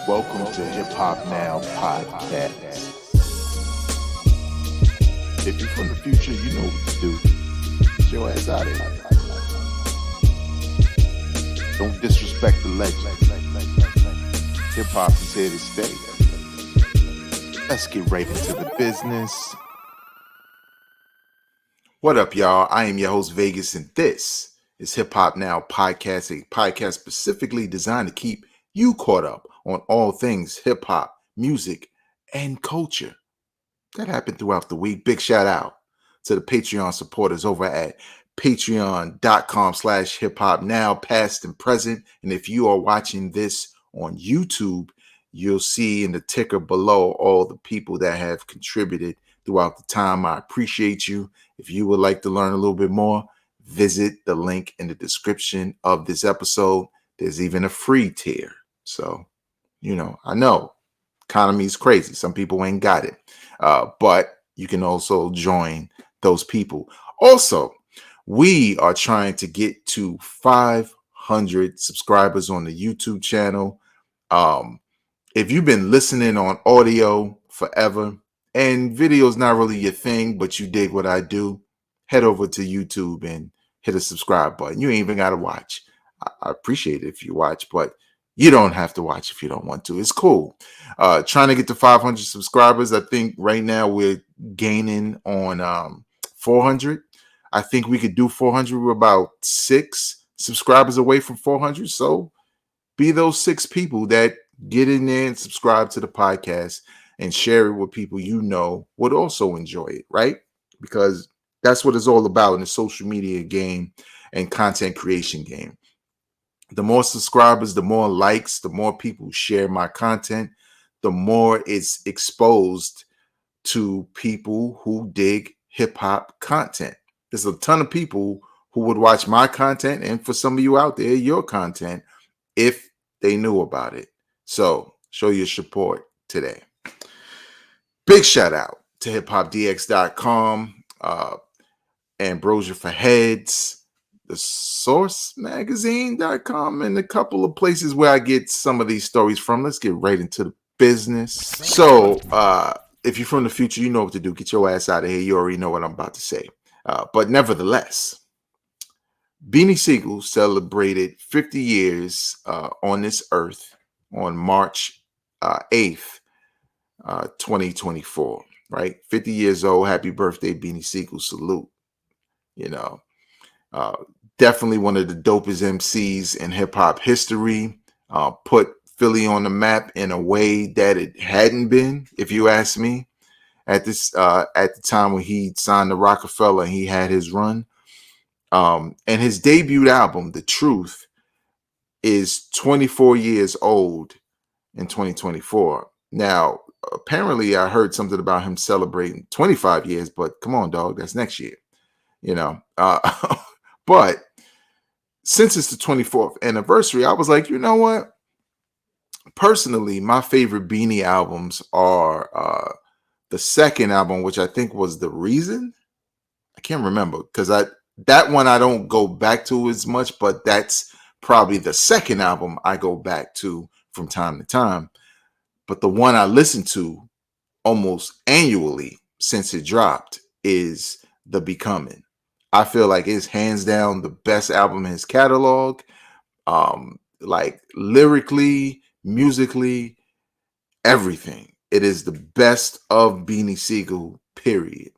Welcome to Hip Hop Now Podcast. If you're from the future, you know what to do. Get your ass out of here. Don't disrespect the legend. Hip hop is here to stay. Let's get right into the business. What up, y'all? I am your host, Vegas, and this is Hip Hop Now Podcast, a podcast specifically designed to keep you caught up on all things hip hop, music, and culture. That happened throughout the week. Big shout out to the Patreon supporters over at patreon.com/hiphopnow, past and present. And if you are watching this on YouTube, you'll see in the ticker below all the people that have contributed throughout the time. I appreciate you. If you would like to learn a little bit more, visit the link in the description of this episode. There's even a free tier. So, I know economy is crazy. Some people ain't got it. But you can also join those people. Also, we are trying to get to 500 subscribers on the YouTube channel. If you've been listening on audio forever and video is not really your thing, but you dig what I do, head over to YouTube and hit a subscribe button. You ain't even got to watch. I appreciate it if you watch, but you don't have to watch if you don't want to. It's cool. Trying to get to 500 subscribers. I think right now we're gaining on 400. I think we could do 400. We're about 6 subscribers away from 400. So be those 6 people that get in there and subscribe to the podcast and share it with people you know would also enjoy it, right? Because that's what it's all about in the social media game and content creation game. The more subscribers, the more likes, the more people share my content, the more it's exposed to people who dig hip hop content. There's a ton of people who would watch my content, and for some of you out there, your content, if they knew about it. So show your support today. Big shout out to hiphopdx.com, Ambrosia for Heads, the Source Magazine.com, and a couple of places where I get some of these stories from. Let's get right into the business. So if you're from the future, you know what to do. Get your ass out of here. You already know what I'm about to say. But nevertheless, Beanie Sigel celebrated 50 years on this earth on March 8th, 2024, right? 50 years old. Happy birthday, Beanie Sigel. Salute. Definitely one of the dopest MCs in hip hop history. Put Philly on the map in a way that it hadn't been, if you ask me, at the time when he signed to Rockefeller and he had his run. And his debut album, The Truth, is 24 years old in 2024. Now, apparently I heard something about him celebrating 25 years, but come on, dog, that's next year, but since it's the 24th anniversary, I was like, you know what? Personally, my favorite Beanie albums are the second album, which I think was The Reason. I can't remember because that one I don't go back to as much, but that's probably the second album I go back to from time to time. But the one I listen to almost annually since it dropped is The Becoming. I feel like it's hands down the best album in his catalog. Like lyrically, musically, everything. It is the best of Beanie Sigel, period.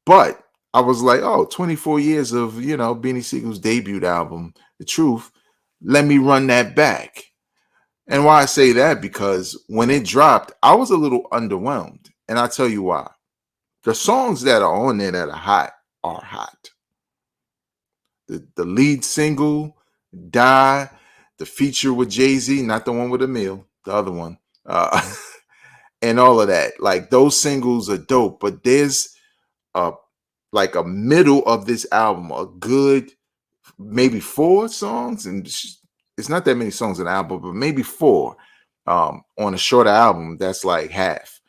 But I was like, 24 years of, Beanie Sigel's debut album, The Truth. Let me run that back. And why I say that, because when it dropped, I was a little underwhelmed. And I'll tell you why. The songs that are on there that are hot are hot. The lead single, Die, the feature with Jay-Z, not the one with Emil, the other one, and all of that. Like, those singles are dope, but there's like a middle of this album, a good maybe 4 songs, and it's not that many songs in the album, but maybe 4 on a shorter album. That's like half,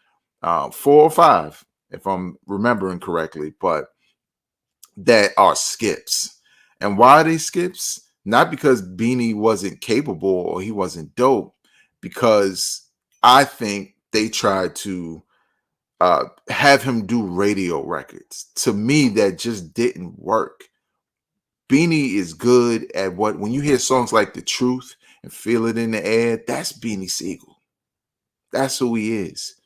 4 or 5, if I'm remembering correctly, but that are skips. And why are they skips? Not because Beanie wasn't capable or he wasn't dope, because I think they tried to have him do radio records. To me, that just didn't work. Beanie is good at what, when you hear songs like The Truth and Feel It in the Air, that's Beanie Sigel. That's who he is.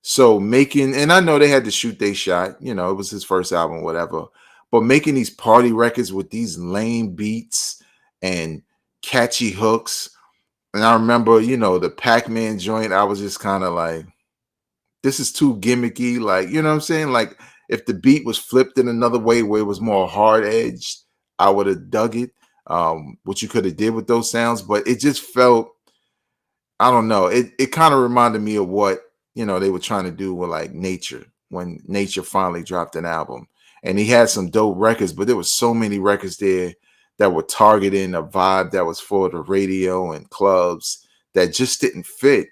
So making, and I know they had to shoot they shot, you know, it was his first album, whatever. But making these party records with these lame beats and catchy hooks. And I remember, you know, the Pac-Man joint, I was just kind of like, this is too gimmicky. Like, you know what I'm saying? Like, if the beat was flipped in another way where it was more hard edged, I would have dug it. What you could have did with those sounds, but it just felt, I don't know. It kind of reminded me of what, you know, they were trying to do with like Nature, when Nature finally dropped an album. And he had some dope records, but there was so many records there that were targeting a vibe that was for the radio and clubs that just didn't fit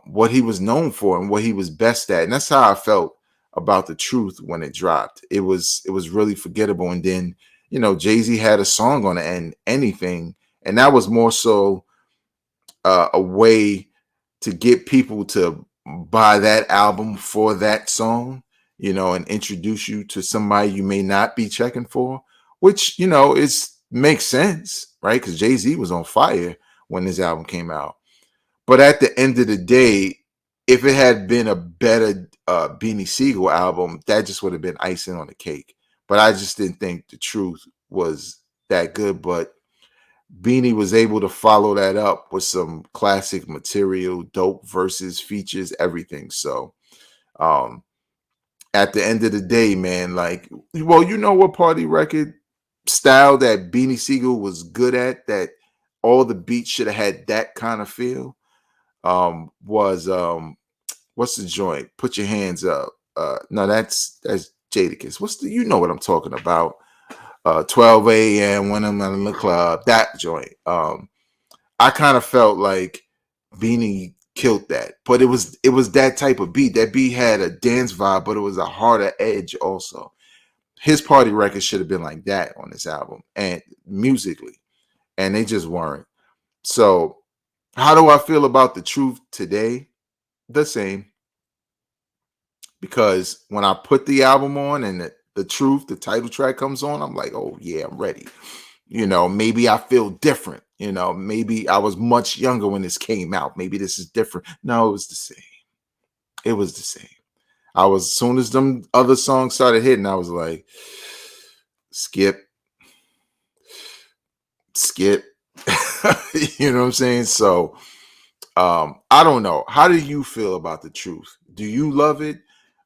what he was known for and what he was best at. And that's how I felt about The Truth when it dropped. It was really forgettable. And then, you know, Jay-Z had a song on it, and Anything, and that was more so a way to get people to buy that album for that song, you know, and introduce you to somebody you may not be checking for, which, you know, is makes sense, right? Because Jay-Z was on fire when this album came out. But at the end of the day, if it had been a better Beanie Sigel album, that just would have been icing on the cake. But I just didn't think The Truth was that good. But Beanie was able to follow that up with some classic material, dope verses, features, everything. So um at the end of the day, man, like, well, you know what party record style that Beanie Sigel was good at, that all the beats should have had that kind of feel, was what's the joint? Put Your Hands Up. No, that's Jadakiss. What's the, you know what I'm talking about? 12 a.m. when I'm in the club, that joint. I kind of felt like Beanie killed that, but it was that type of beat. That beat had a dance vibe, but it was a harder edge also. His party record should have been like that on this album, and musically, and they just weren't. So, how do I feel about The Truth today? The same, because when I put the album on and the Truth, the title track comes on, I'm like, oh yeah, I'm ready. You know, maybe I feel different. You know, maybe I was much younger when this came out. Maybe this is different. No, it was the same. It was the same. I was, as soon as them other songs started hitting, I was like, skip, skip. You know what I'm saying? So I don't know. How do you feel about The Truth? Do you love it?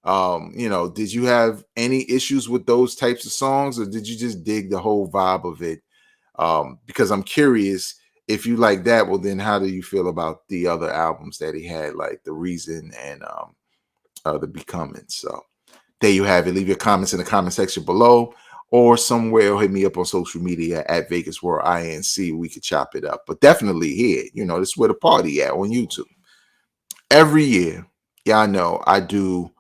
You know, did you have any issues with those types of songs, or did you just dig the whole vibe of it? Because I'm curious, if you like that, well, then how do you feel about the other albums that he had, like The Reason and The Becoming? So there you have it. Leave your comments in the comment section below, or somewhere, or hit me up on social media at Vegas World INC. We could chop it up, but definitely here, you know, this is where the party at on YouTube. Every year, y'all know I do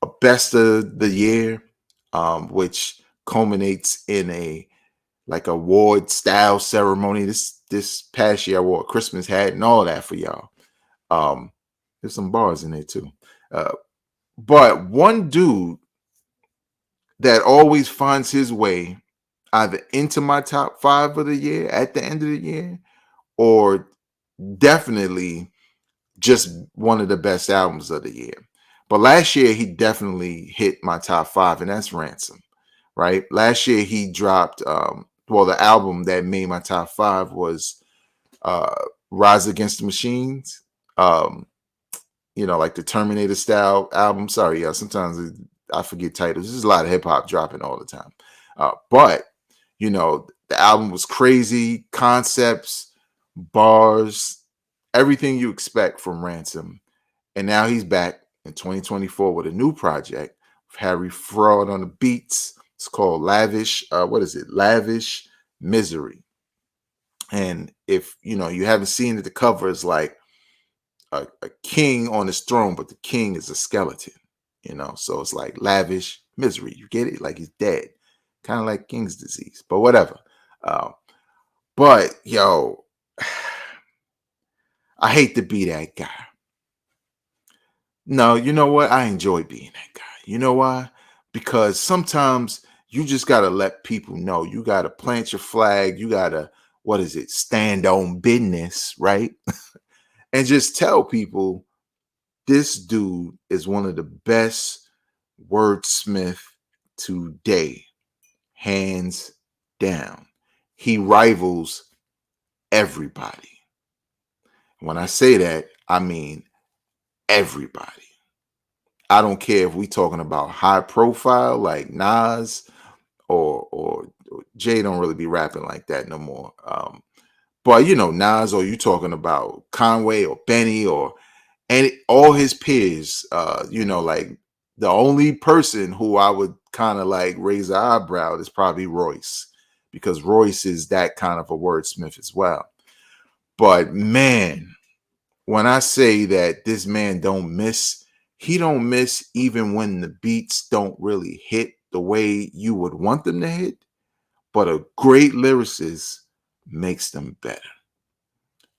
a best of the year, which culminates in a like award style ceremony. This past year I wore a Christmas hat and all that for y'all. There's some bars in there too. Uh, but one dude that always finds his way either into my top 5 of the year at the end of the year, or definitely just one of the best albums of the year. But last year he definitely hit my top 5, and that's Ransom. Right? Last year he dropped well, the album that made my top 5 was uh Rise Against the Machines. Um, you know, like the Terminator style album. Sorry, yeah, sometimes I forget titles. There's a lot of hip hop dropping all the time. But you know, the album was crazy, concepts, bars, everything you expect from Ransom. And now he's back in 2024 with a new project with Harry Fraud on the beats. It's called Lavish. What is it? Lavish Misery. And if you know you haven't seen it, the cover is like a king on his throne, but the king is a skeleton. You know, so it's like lavish misery. You get it? Like he's dead, kind of like King's disease, but whatever. Uh, but yo, I hate to be that guy. No, you know what? I enjoy being that guy. You know why? Because sometimes you just got to let people know. You got to plant your flag. You got to, what is it? Stand on business, right? And just tell people this dude is one of the best wordsmith today, hands down. He rivals everybody. When I say that, I mean everybody. I don't care if we talking about high profile like Nas or Jay don't really be rapping like that no more. But you know, Nas, or you talking about Conway or Benny or and all his peers, you know, like the only person who I would kind of like raise an eyebrow is probably Royce, because Royce is that kind of a wordsmith as well. But man, when I say that this man don't miss, he don't miss even when the beats don't really hit the way you would want them to hit. But a great lyricist makes them better.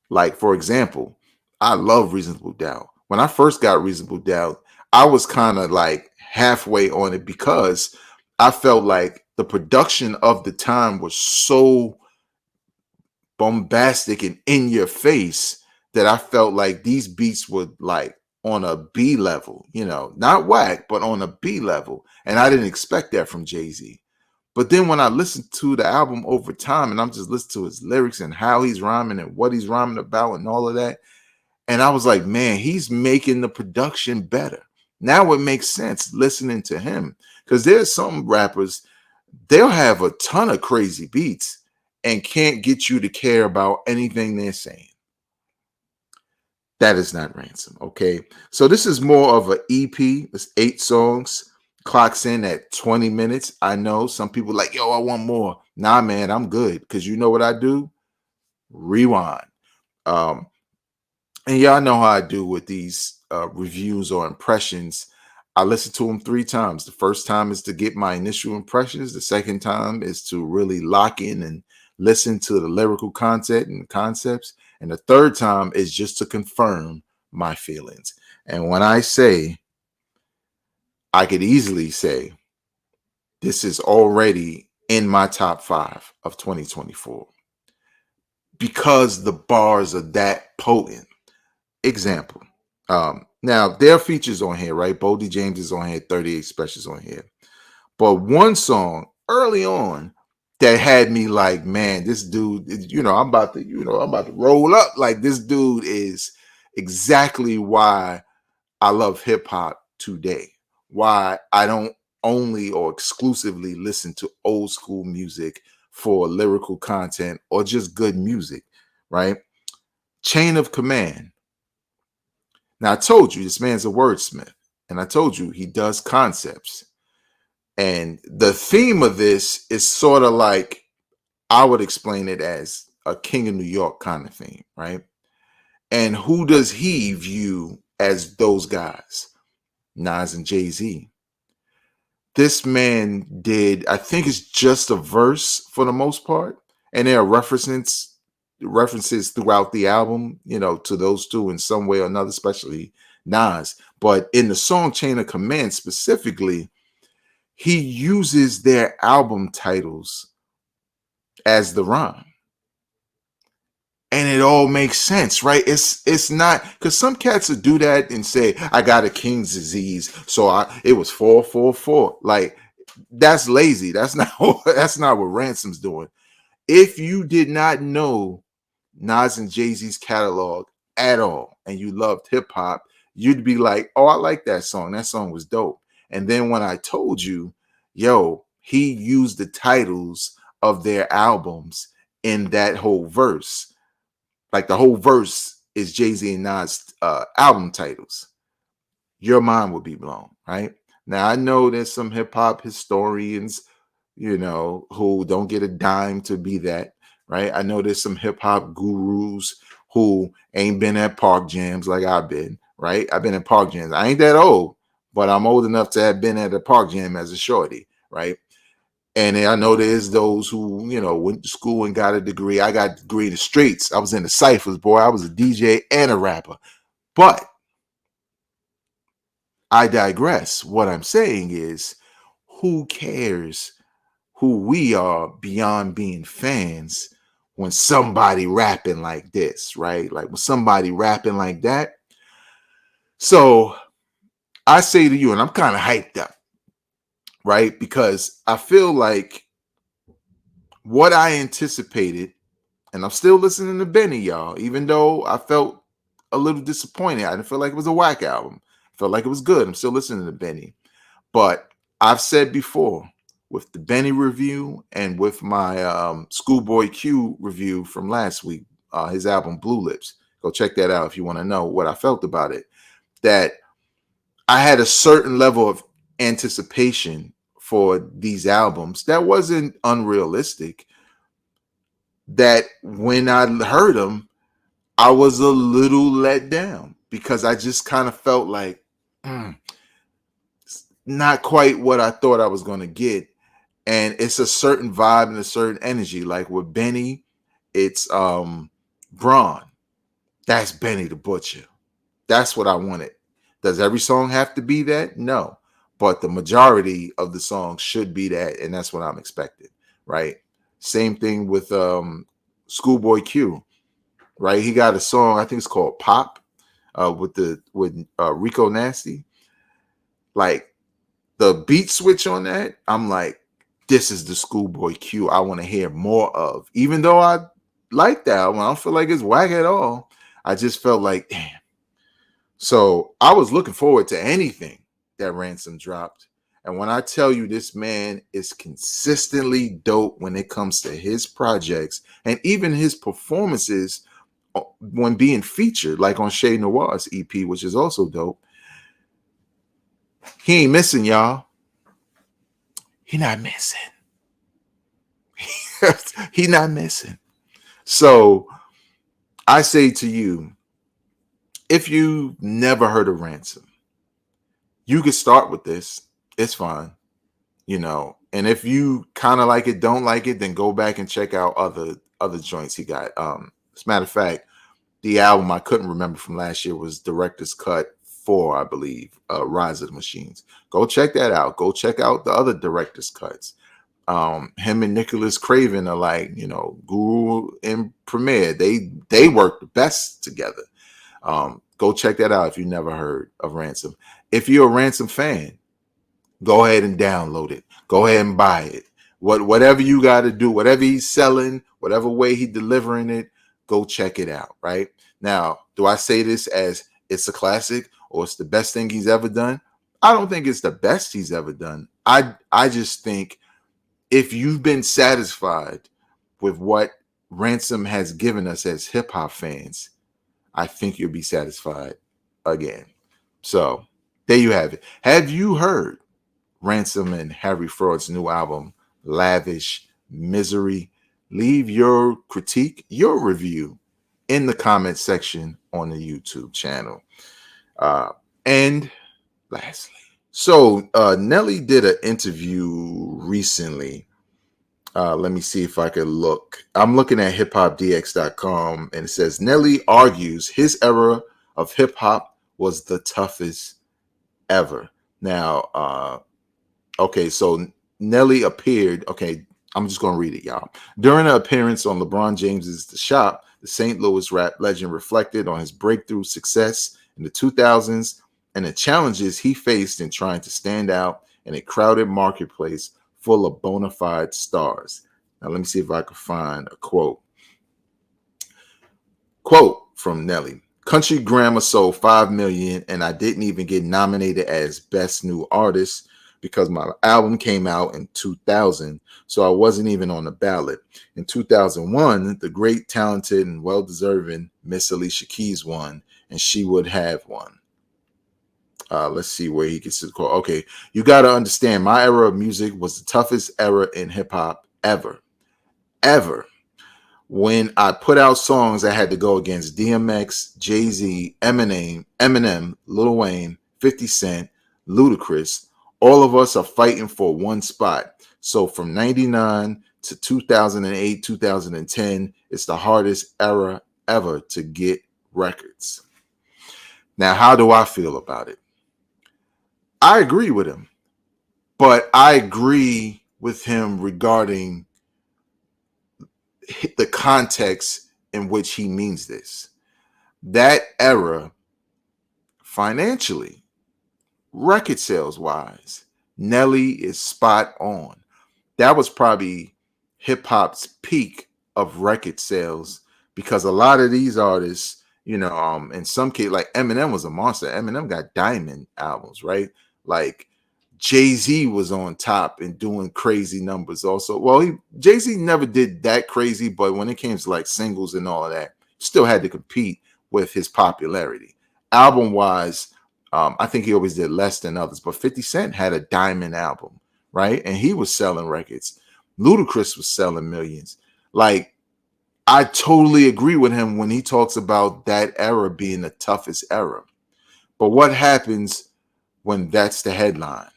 Like, for example, I love Reasonable Doubt. When I first got Reasonable Doubt, I was kind of like halfway on it because I felt like the production of the time was so bombastic and in your face that I felt like these beats were like on a B level, you know, not whack, but on a B level. And I didn't expect that from Jay-Z. But then when I listened to the album over time and I'm just listening to his lyrics and how he's rhyming and what he's rhyming about and all of that, and I was like, man, he's making the production better. Now it makes sense listening to him, because there's some rappers, they'll have a ton of crazy beats and can't get you to care about anything they're saying. That is not Ransom. Okay. So this is more of an EP. It's 8 songs, clocks in at 20 minutes. I know some people like, yo, I want more. Nah, man, I'm good. Because you know what I do? Rewind. Um, and y'all know how I do with these reviews or impressions. I listen to them 3 times. The first time is to get my initial impressions. The second time is to really lock in and listen to the lyrical content and concepts. And the third time is just to confirm my feelings. And when I say, I could easily say, this is already in my top 5 of 2024 because the bars are that potent. Example. Now there are features on here, right? Boldy James is on here, 38 Specials on here. But one song early on that had me like, man, this dude, you know, I'm about to roll up. Like, this dude is exactly why I love hip hop today. Why I don't only or exclusively listen to old school music for lyrical content or just good music, right? Chain of Command. Now, I told you this man's a wordsmith, and I told you he does concepts. And the theme of this is sort of like, I would explain it as a King of New York kind of theme, right? And who does he view as those guys? Nas and Jay-Z. This man did, I think it's just a verse for the most part. And there are references throughout the album, you know, to those two in some way or another, especially Nas. But in the song Chain of Command specifically, he uses their album titles as the rhyme. And it all makes sense, right? It's not, because some cats would do that and say, I got a King's disease, so it was 444. Like, that's lazy. That's not that's not what Ransom's doing. If you did not know Nas and Jay-Z's catalog at all and you loved hip hop, you'd be like, oh, I like that song. That song was dope. And then when I told you, yo, he used the titles of their albums in that whole verse. Like, the whole verse is Jay-Z and Nas album titles. Your mind would be blown, right? Now, I know there's some hip hop historians, you know, who don't get a dime to be that, right? I know there's some hip hop gurus who ain't been at park jams like I've been, right? I've been at park jams. I ain't that old, but I'm old enough to have been at a park jam as a shorty, right? And I know there's those who, went to school and got a degree. I got a degree in the streets. I was in the ciphers, boy. I was a DJ and a rapper. But I digress. What I'm saying is, who cares who we are beyond being fans when somebody rapping like this, right? Like when somebody rapping like that. So I say to you, and I'm kind of hyped up, right? Because I feel like what I anticipated, and I'm still listening to Benny, y'all, even though I felt a little disappointed. I didn't feel like it was a whack album. I felt like it was good. I'm still listening to Benny. But I've said before, with the Benny review and with my Schoolboy Q review from last week, his album Blue Lips, go check that out if you want to know what I felt about it, that I had a certain level of anticipation for these albums that wasn't unrealistic, that when I heard them, I was a little let down because I just kind of felt like not quite what I thought I was going to get. And it's a certain vibe and a certain energy. Like with Benny, it's Braun. That's Benny the Butcher. That's what I wanted. Does every song have to be that? No. But the majority of the songs should be that, and that's what I'm expecting, right? Same thing with Schoolboy Q, right? He got a song, I think it's called Pop, with Rico Nasty. Like the beat switch on that, I'm like, this is the Schoolboy Q I want to hear more of. Even though I like that one, I don't feel like it's whack at all. I just felt like, damn. So I was looking forward to anything that Ransom dropped. And when I tell you this man is consistently dope when it comes to his projects and even his performances when being featured, like on Shay Noir's EP, which is also dope, he ain't missing, y'all. He not missing. He not missing. So I say to you, if you never heard of Ransom, you could start with this. It's fine, And if you kind of like it, don't like it, then go back and check out other joints he got. As a matter of fact, the album I couldn't remember from last year was Director's Cut 4, I believe, Rise of the Machines. Go check that out. Go check out the other Director's Cuts. Him and Nicholas Craven are like, Guru and Premier. They work the best together. Go check that out if you never heard of Ransom. If you're a Ransom fan, go ahead and download it. Go ahead and buy it. Whatever you got to do, whatever he's selling, whatever way he's delivering it, go check it out, right? Now, do I say this as it's a classic or it's the best thing he's ever done? I don't think it's the best he's ever done. I just think if you've been satisfied with what Ransom has given us as hip-hop fans, I think you'll be satisfied again. So there you have it. Have you heard Ransom and Harry Fraud's new album, Lavish Misery? Leave your critique, your review in the comment section on the YouTube channel. And lastly, so Nelly did an interview recently. Let me see if I can look. I'm looking at hiphopdx.com and it says Nelly argues his era of hip hop was the toughest ever. Now, okay, so Nelly appeared. Okay, I'm just going to read it, y'all. During an appearance on LeBron James's The Shop, the St. Louis rap legend reflected on his breakthrough success in the 2000s and the challenges he faced in trying to stand out in a crowded marketplace full of bona fide stars. Now, let me see if I can find a quote. Quote from Nelly. Country Grammar sold 5 million and I didn't even get nominated as Best New Artist because my album came out in 2000, so I wasn't even on the ballot. In 2001, the great, talented, and well-deserving Miss Alicia Keys won, and she would have won. Let's see where he gets to the quote. Okay, you got to understand, my era of music was the toughest era in hip-hop ever. When I put out songs, I had to go against DMX, Jay-Z, Eminem, Lil Wayne, 50 Cent, Ludacris. All of us are fighting for one spot. So from 99 to 2008, 2010, it's the hardest era ever to get records. Now, how do I feel about it? I agree with him, but I agree with him regarding the context in which he means this. That era, financially, record sales wise, Nelly is spot on. That was probably hip hop's peak of record sales, because a lot of these artists, in some case, like Eminem was a monster. Eminem got diamond albums, right? Like Jay-Z was on top and doing crazy numbers also. Well, Jay-Z never did that crazy, but when it came to like singles and all of that, still had to compete with his popularity. Album wise, I think he always did less than others, but 50 Cent had a diamond album, right? And he was selling records. Ludacris was selling millions. Like, I totally agree with him when he talks about that era being the toughest era. But what happens when that's the headline?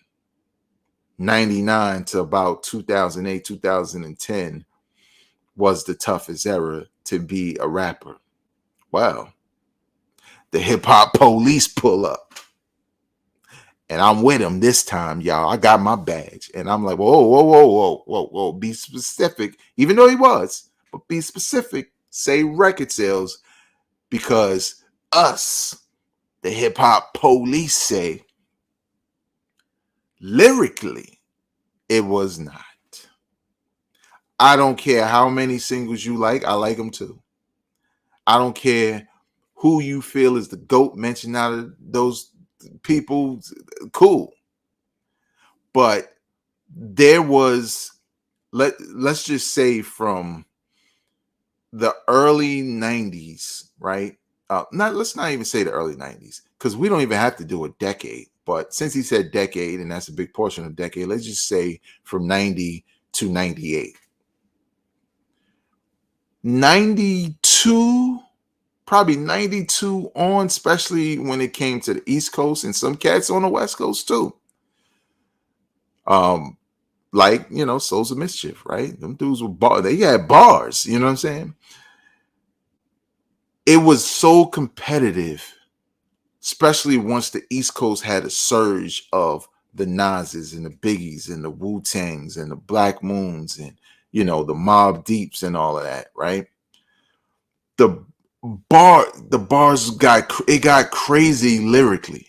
99 to about 2008, 2010 was the toughest era to be a rapper. Well, the hip hop police pull up. And I'm with him this time, y'all. I got my badge. And I'm like, whoa, whoa, whoa, whoa, whoa, whoa. Be specific. Even though he was, but be specific. Say record sales, because us, the hip hop police, say lyrically, it was not. I don't care how many singles you like. I like them too. I don't care who you feel is the GOAT mentioned out of those people. Cool. But there was, let's just say, from the early 90s, right? Let's not even say the early 90s, because we don't even have to do a decade. But since he said decade, and that's a big portion of decade, let's just say from 90 to 98. 92, probably 92 on, especially when it came to the East Coast and some cats on the West Coast too. Like, Souls of Mischief, right? Them dudes were they had bars, you know what I'm saying? It was so competitive, especially once the East Coast had a surge of the Nas's and the Biggies and the Wu-Tangs and the Black Moons and, the Mobb Deeps and all of that, right? The bars got crazy lyrically.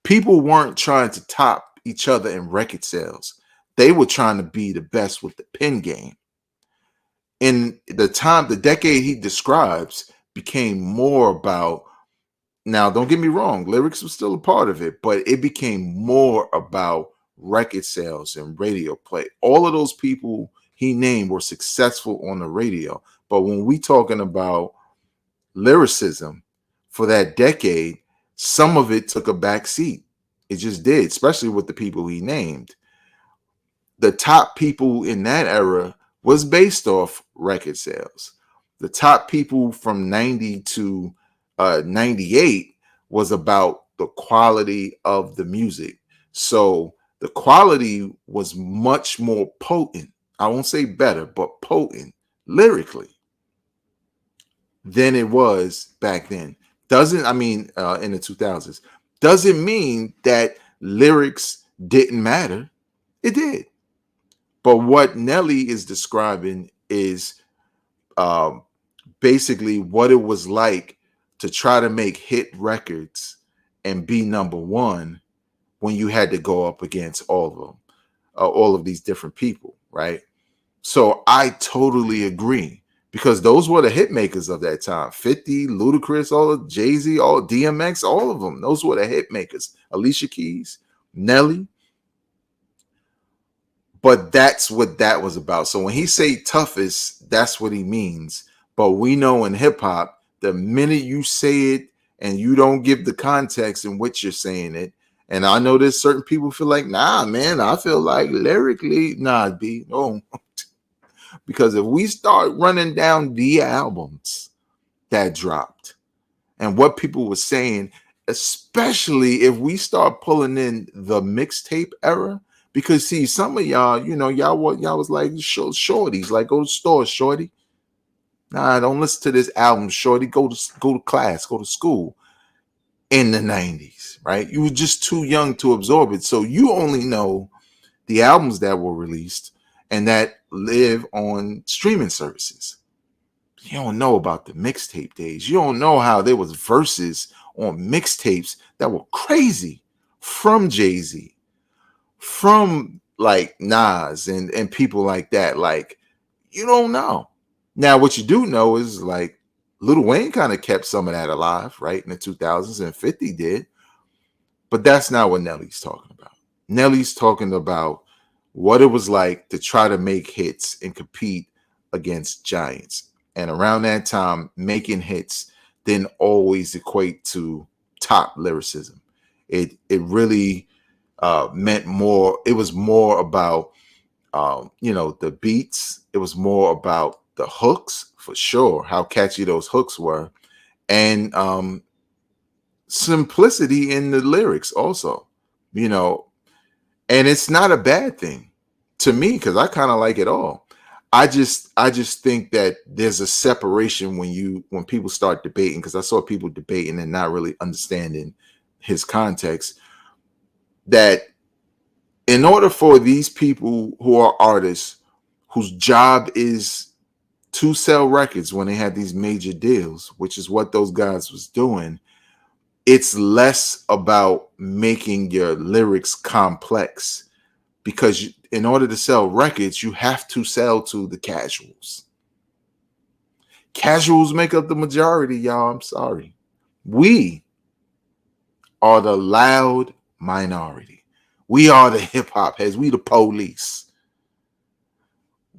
People weren't trying to top each other in record sales. They were trying to be the best with the pen game. In the decade he describes became more about, now don't get me wrong, lyrics was still a part of it, but it became more about record sales and radio play. All of those people he named were successful on the radio. But when we talking about lyricism for that decade, some of it took a back seat. It just did, especially with the people he named. The top people in that era was based off record sales. The top people from 90 to 98 was about the quality of the music. So the quality was much more potent. I won't say better, but potent lyrically than it was back then. In the 2000s. Doesn't mean that lyrics didn't matter. It did. But what Nelly is describing is basically what it was like to try to make hit records and be number one when you had to go up against all of them, all of these different people, right? So I totally agree, because those were the hit makers of that time. 50, Ludacris, all of Jay-Z, all DMX, all of them. Those were the hit makers. Alicia Keys, Nelly. But that's what that was about. So when he say toughest, that's what he means. But we know in hip hop, the minute you say it and you don't give the context in which you're saying it, and I know there's certain people feel like, nah, man, I feel like lyrically, nah, B, no. Because if we start running down the albums that dropped and what people were saying, especially if we start pulling in the mixtape era, Because see, some of y'all, y'all was like shorties, like go to the store, shorty. Nah, don't listen to this album, shorty. Go to class, go to school. In the 90s, right? You were just too young to absorb it. So you only know the albums that were released and that live on streaming services. You don't know about the mixtape days. You don't know how there was verses on mixtapes that were crazy from Jay-Z, from like Nas and people like that. Like, you don't know. Now, what you do know is like Lil Wayne kind of kept some of that alive, right, in the 2000s, and 50 did. But that's not what Nelly's talking about. Nelly's talking about what it was like to try to make hits and compete against giants. And around that time, making hits didn't always equate to top lyricism. It really meant more. It was more about the beats. It was more about the hooks, for sure, how catchy those hooks were, and simplicity in the lyrics also, and it's not a bad thing to me because I kind of like it all. I just think that there's a separation when people start debating, because I saw people debating and not really understanding his context, that in order for these people who are artists whose job is to sell records when they had these major deals, which is what those guys was doing, it's less about making your lyrics complex, because in order to sell records, you have to sell to the casuals. Casuals make up the majority, y'all. I'm sorry. We are the loud minority. We are the hip hop heads. We the police.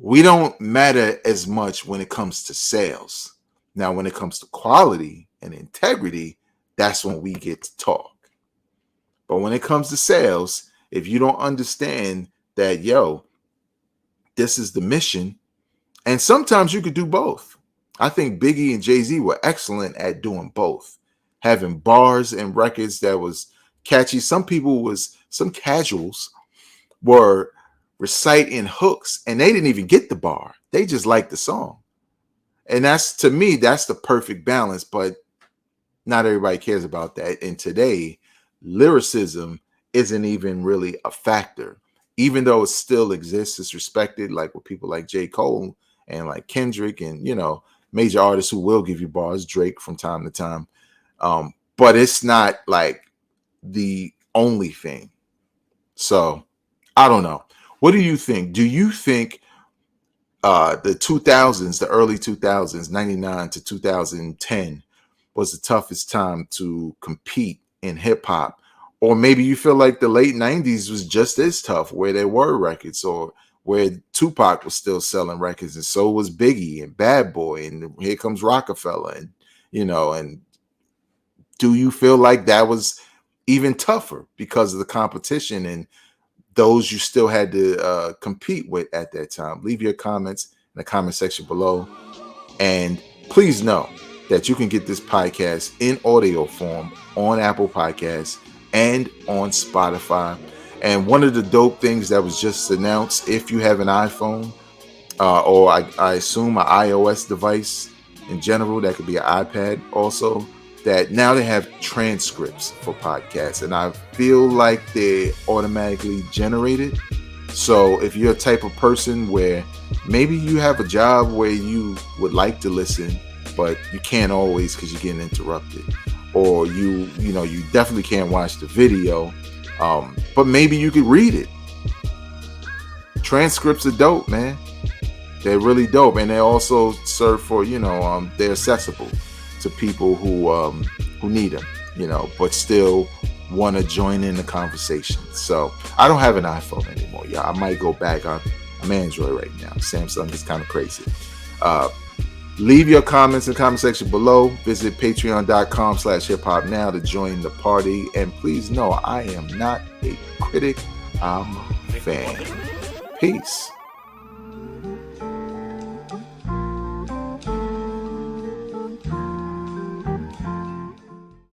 We don't matter as much when it comes to sales. Now, when it comes to quality and integrity, that's when we get to talk. But when it comes to sales, if you don't understand that, this is the mission, and sometimes you could do both. I think Biggie and Jay-Z were excellent at doing both, having bars and records that was catchy. Some casuals were reciting hooks and they didn't even get the bar. They just liked the song. And to me, that's the perfect balance, but not everybody cares about that. And today, lyricism isn't even really a factor, even though it still exists. It's respected, like with people like J. Cole and like Kendrick and, major artists who will give you bars, Drake from time to time. But it's not like the only thing. So I don't know. What do you think? Do you think the 2000s, the early 2000s, 99 to 2010 was the toughest time to compete in hip hop? Or maybe you feel like the late 90s was just as tough, where there were records, or where Tupac was still selling records, and so was Biggie and Bad Boy, and Here Comes Rockefeller, and and do you feel like that was even tougher because of the competition and those you still had to compete with at that time? Leave your comments in the comment section below. And please know that you can get this podcast in audio form on Apple Podcasts and on Spotify. And one of the dope things that was just announced, if you have an iPhone or I assume an iOS device in general, that could be an iPad also, that now they have transcripts for podcasts, and I feel like they're automatically generated. So if you're a type of person where maybe you have a job where you would like to listen, but you can't always because you're getting interrupted, or you definitely can't watch the video, but maybe you could read it. Transcripts are dope, man. They're really dope, and they also serve for they're accessible to people who need them, but still want to join in the conversation. So I don't have an iPhone anymore, y'all. I might go back. I'm Android right now. Samsung is kind of crazy. Leave your comments in the comment section below. Visit patreon.com/hiphopnow to join the party. And please know I am not a critic. I'm a fan. Peace.